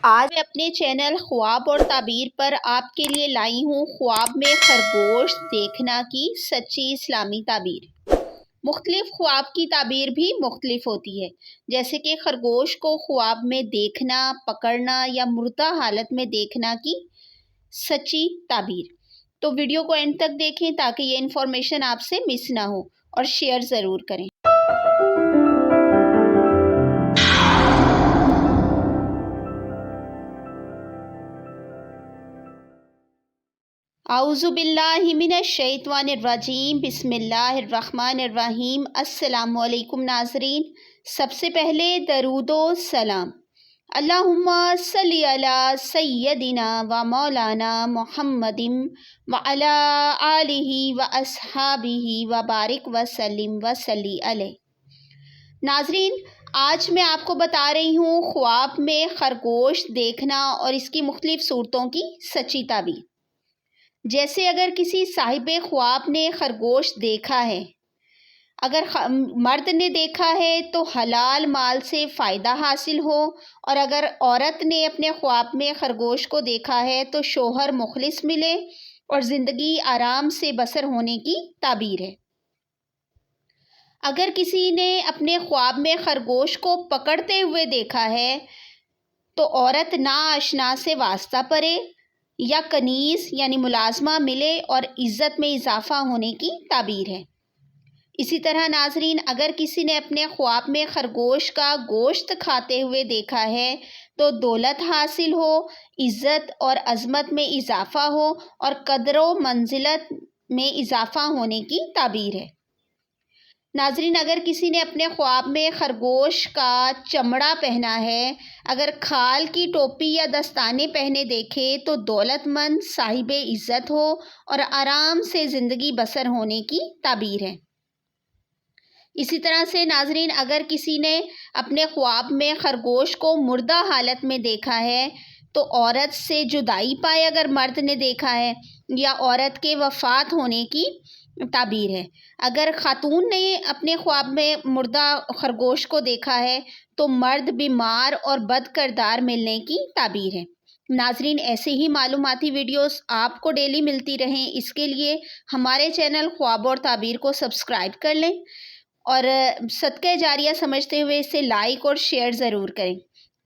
آج میں اپنے چینل خواب اور تعبیر پر آپ کے لیے لائی ہوں خواب میں خرگوش دیکھنا کی سچی اسلامی تعبیر۔ مختلف خواب کی تعبیر بھی مختلف ہوتی ہے، جیسے کہ خرگوش کو خواب میں دیکھنا، پکڑنا یا مردہ حالت میں دیکھنا کی سچی تعبیر۔ تو ویڈیو کو اینڈ تک دیکھیں تاکہ یہ انفارمیشن آپ سے مس نہ ہو، اور شیئر ضرور کریں۔ اعوذ باللہ من الشیطان الرجیم، بسم اللہ الرحمن الرحیم۔ السلام علیکم ناظرین، سب سے پہلے درود و سلام۔ اللہم صلی علی سیدنا و مولانا محمد وعلی آلہ و اصحابہ و بارک وسلم وصلی علیہ۔ ناظرین، آج میں آپ کو بتا رہی ہوں خواب میں خرگوش دیکھنا اور اس کی مختلف صورتوں کی سچی تعبیر۔ جیسے اگر کسی صاحب خواب نے خرگوش دیکھا ہے، اگر مرد نے دیکھا ہے تو حلال مال سے فائدہ حاصل ہو، اور اگر عورت نے اپنے خواب میں خرگوش کو دیکھا ہے تو شوہر مخلص ملے اور زندگی آرام سے بسر ہونے کی تعبیر ہے۔ اگر کسی نے اپنے خواب میں خرگوش کو پکڑتے ہوئے دیکھا ہے تو عورت ناآشنا سے واسطہ پڑے یا کنیز یعنی ملازمہ ملے اور عزت میں اضافہ ہونے کی تعبیر ہے۔ اسی طرح ناظرین، اگر کسی نے اپنے خواب میں خرگوش کا گوشت کھاتے ہوئے دیکھا ہے تو دولت حاصل ہو، عزت اور عظمت میں اضافہ ہو اور قدر و منزلت میں اضافہ ہونے کی تعبیر ہے۔ ناظرین، اگر کسی نے اپنے خواب میں خرگوش کا چمڑا پہنا ہے، اگر کھال کی ٹوپی یا دستانے پہنے دیکھے تو دولت مند، صاحب عزت ہو اور آرام سے زندگی بسر ہونے کی تعبیر ہے۔ اسی طرح سے ناظرین، اگر کسی نے اپنے خواب میں خرگوش کو مردہ حالت میں دیکھا ہے تو عورت سے جدائی پائے اگر مرد نے دیکھا ہے، یا عورت کے وفات ہونے کی تعبیر ہے۔ اگر خاتون نے اپنے خواب میں مردہ خرگوش کو دیکھا ہے تو مرد بیمار اور بد کردار ملنے کی تعبیر ہے۔ ناظرین، ایسے ہی معلوماتی ویڈیوز آپ کو ڈیلی ملتی رہیں، اس کے لیے ہمارے چینل خواب اور تعبیر کو سبسکرائب کر لیں اور صدقہ جاریہ سمجھتے ہوئے اسے لائک اور شیئر ضرور کریں۔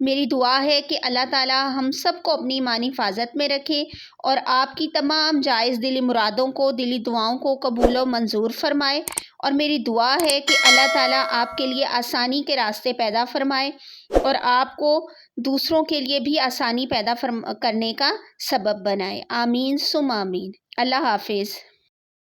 میری دعا ہے کہ اللہ تعالی ہم سب کو اپنی ایمانی حفاظت میں رکھے اور آپ کی تمام جائز دلی مرادوں کو، دلی دعاؤں کو قبول و منظور فرمائے، اور میری دعا ہے کہ اللہ تعالی آپ کے لیے آسانی کے راستے پیدا فرمائے اور آپ کو دوسروں کے لیے بھی آسانی پیدا کرنے کا سبب بنائے۔ آمین ثم آمین۔ اللہ حافظ۔